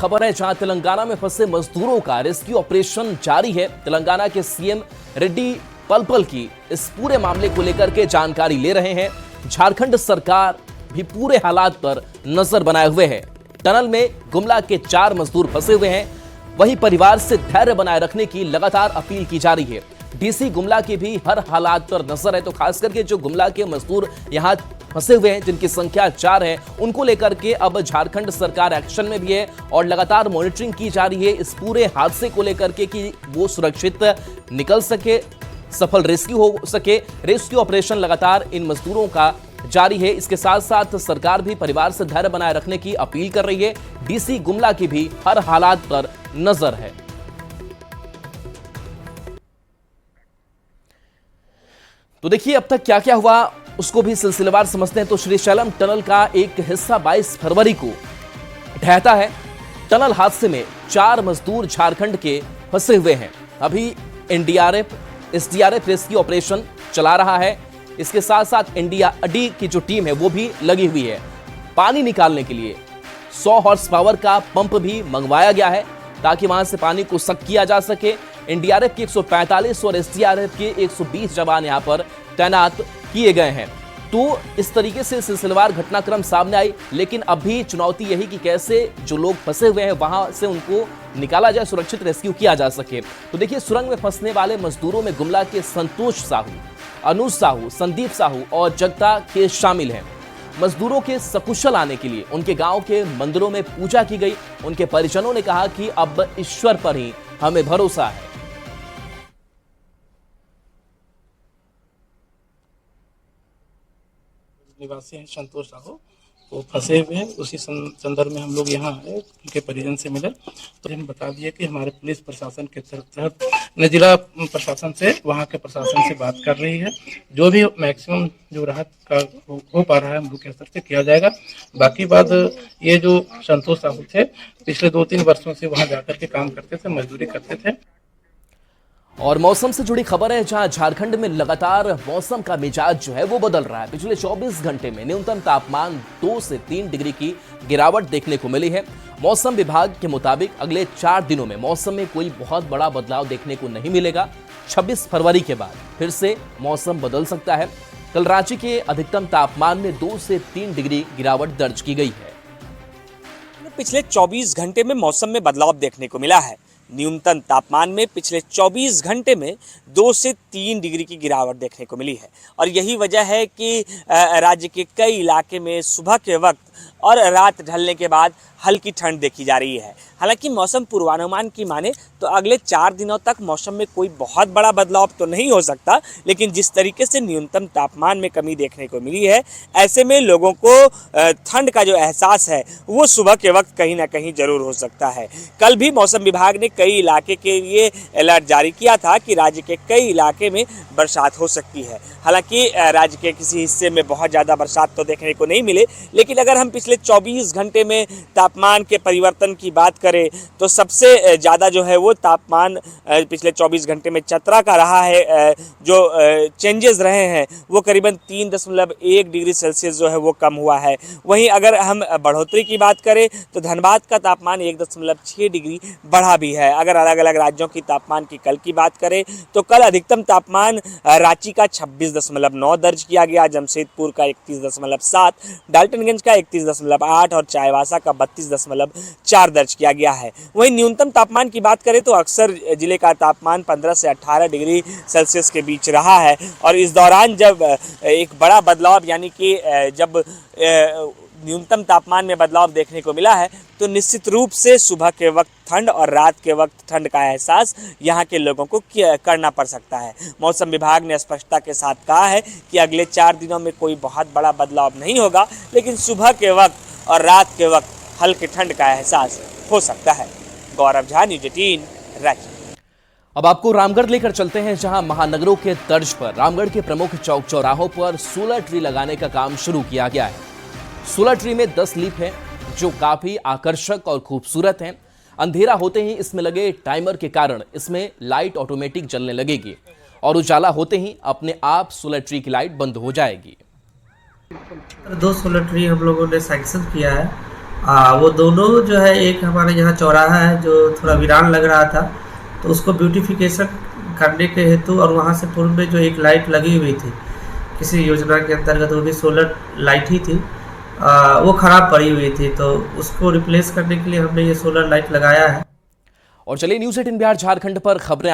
खबर है, जहां तेलंगाना में फंसे मजदूरों का रेस्क्यू ऑपरेशन जारी है। तेलंगाना के सीएम रेड्डी पलपल की इस पूरे मामले को लेकर के जानकारी ले रहे हैं। झारखंड सरकार भी पूरे हालात पर नजर बनाए हुए है। टनल में गुमला के 4 मजदूर फंसे हुए हैं। वहीं परिवार से धैर्य बनाए रखने की लगातार अपील की जा रही है। डीसी गुमला की भी हर हालात पर नजर है, तो खास करके जो गुमला के मजदूर यहां फंसे हुए हैं, जिनकी संख्या 4 है, उनको लेकर के अब झारखंड सरकार एक्शन में भी है और लगातार मॉनिटरिंग की जा रही है इस पूरे हादसे को लेकर के कि वो सुरक्षित निकल सके, सफल रेस्क्यू हो सके। रेस्क्यू ऑपरेशन लगातार इन मजदूरों का जारी है। इसके साथ साथ सरकार भी परिवार से धैर्य बनाए रखने की अपील कर रही है। डीसी गुमला की भी हर हालात पर नजर है। तो देखिए अब तक क्या क्या हुआ उसको भी सिलसिलेवार समझते हैं। तो श्रीशैलम टनल का एक हिस्सा 22 फरवरी को ढहता है। टनल हादसे में 4 मजदूर झारखंड के फंसे हुए हैं। अभी एनडीआरएफ एसडीआरएफ रेस्क्यू ऑपरेशन चला रहा है। इसके साथ साथ एनडीआरडी की जो टीम है वो भी लगी हुई है। पानी निकालने के लिए 100 हॉर्स पावर का पंप भी मंगवाया गया है ताकि वहां से पानी को सक किया जा सके। एनडीआरएफ की 145 और एसडीआरएफ के 120 जवान यहां पर तैनात किए गए हैं। तो इस तरीके से सिलसिलेवार घटनाक्रम सामने आई, लेकिन अभी चुनौती यही कि कैसे जो लोग फंसे हुए हैं वहां से उनको निकाला जाए, सुरक्षित रेस्क्यू किया जा सके। तो देखिए सुरंग में फंसने वाले मजदूरों में गुमला के संतोष साहू, अनुज साहू, संदीप साहू और जगता के शामिल हैं। मजदूरों के सकुशल आने के लिए उनके गांव के मंदिरों में पूजा की गई। उनके परिजनों ने कहा कि अब ईश्वर पर ही हमें भरोसा है। निवासी हैं संतोष साहू, वो फंसे हुए हैं। उसी संदर्भ में हम लोग यहाँ आए, उनके परिजन से मिले तो हम बता दिए कि हमारे पुलिस प्रशासन के तहत जिला प्रशासन से, वहाँ के प्रशासन से बात कर रही है। जो भी मैक्सिमम जो राहत का हो पा रहा है हम लोग के स्तर से किया जाएगा। बाकी बात ये जो संतोष साहू थे पिछले 2-3 वर्षों से वहाँ जाकर के काम करते थे, मजदूरी करते थे। और मौसम से जुड़ी खबर है, जहां झारखंड में लगातार मौसम का मिजाज जो है वो बदल रहा है। पिछले 24 घंटे में न्यूनतम तापमान 2 से 3 डिग्री की गिरावट देखने को मिली है। मौसम विभाग के मुताबिक अगले 4 दिनों में मौसम में कोई बहुत बड़ा बदलाव देखने को नहीं मिलेगा। 26 फरवरी के बाद फिर से मौसम बदल सकता है। कल रांची के अधिकतम तापमान में 2 से 3 डिग्री गिरावट दर्ज की गई है। पिछले 24 घंटे में मौसम में बदलाव देखने को मिला है। न्यूनतम तापमान में पिछले 24 घंटे में 2 से 3 डिग्री की गिरावट देखने को मिली है और यही वजह है कि राज्य के कई इलाके में सुबह के वक्त और रात ढलने के बाद हल्की ठंड देखी जा रही है। हालांकि मौसम पूर्वानुमान की माने तो अगले 4 दिनों तक मौसम में कोई बहुत बड़ा बदलाव तो नहीं हो सकता, लेकिन जिस तरीके से न्यूनतम तापमान में कमी देखने को मिली है, ऐसे में लोगों को ठंड का जो एहसास है वो सुबह के वक्त कहीं ना कहीं जरूर हो सकता है। कल भी मौसम विभाग ने कई इलाके के लिए अलर्ट जारी किया था कि राज्य के कई इलाके में बरसात हो सकती है। हालांकि राज्य के किसी हिस्से में बहुत ज़्यादा बरसात तो देखने को नहीं मिले, लेकिन अगर हम पिछले 24 घंटे में तापमान के परिवर्तन की बात करें तो सबसे ज़्यादा जो है वो तापमान पिछले 24 घंटे में चतरा का रहा है। जो चेंजेस रहे हैं वो करीबन 3.1 डिग्री सेल्सियस जो है वो कम हुआ है। वहीं अगर हम बढ़ोतरी की बात करें तो धनबाद का तापमान 1.6 डिग्री बढ़ा भी है। अगर अलग अलग राज्यों की तापमान की कल की बात करें तो कल अधिकतम तापमान रांची का 26.9 दर्ज किया गया, जमशेदपुर का 31.7, डाल्टनगंज का 31.8 और चाईबासा का 32.4 दर्ज किया गया है। वहीं न्यूनतम तापमान की बात करें तो अक्सर जिले का तापमान 15 से 18 डिग्री सेल्सियस के बीच रहा है और इस दौरान जब एक बड़ा बदलाव यानी कि जब न्यूनतम तापमान में बदलाव देखने को मिला है तो निश्चित रूप से सुबह के वक्त ठंड और रात के वक्त ठंड का एहसास यहाँ के लोगों को करना पड़ सकता है। मौसम विभाग ने स्पष्टता के साथ कहा है कि अगले 4 दिनों में कोई बहुत बड़ा बदलाव नहीं होगा, लेकिन सुबह के वक्त और रात के वक्त हल्की ठंड का एहसास हो सकता है। गौरव झा, न्यूज़ 18, रांची। अब आपको रामगढ़ लेकर चलते हैं, जहां महानगरों के तर्ज पर रामगढ़ के प्रमुख चौक चौराहों पर सोलर ट्री लगाने का काम शुरू किया गया है। सोलर ट्री में 10 लीफ हैं जो काफी आकर्षक और खूबसूरत हैं। अंधेरा होते ही इसमें लगे टाइमर के कारण इसमें लाइट ऑटोमेटिक जलने लगेगी और उजाला होते ही अपने आप सोलर ट्री की लाइट बंद हो जाएगी। 2 सोलर ट्री हम लोगों ने सैंक्शन किया है वो दोनों जो है, एक हमारे यहाँ चौराहा है जो थोड़ा वीरान लग रहा था, तो उसको ब्यूटिफिकेशन करने के हेतु और वहाँ से पूर्व में जो एक लाइट लगी हुई थी किसी योजना के अंतर्गत, वो भी सोलर लाइट ही थी, वो ख़राब पड़ी हुई थी, तो उसको रिप्लेस करने के लिए हमने ये सोलर लाइट लगाया है। और चलिए न्यूज़ 18 बिहार झारखंड पर खबरें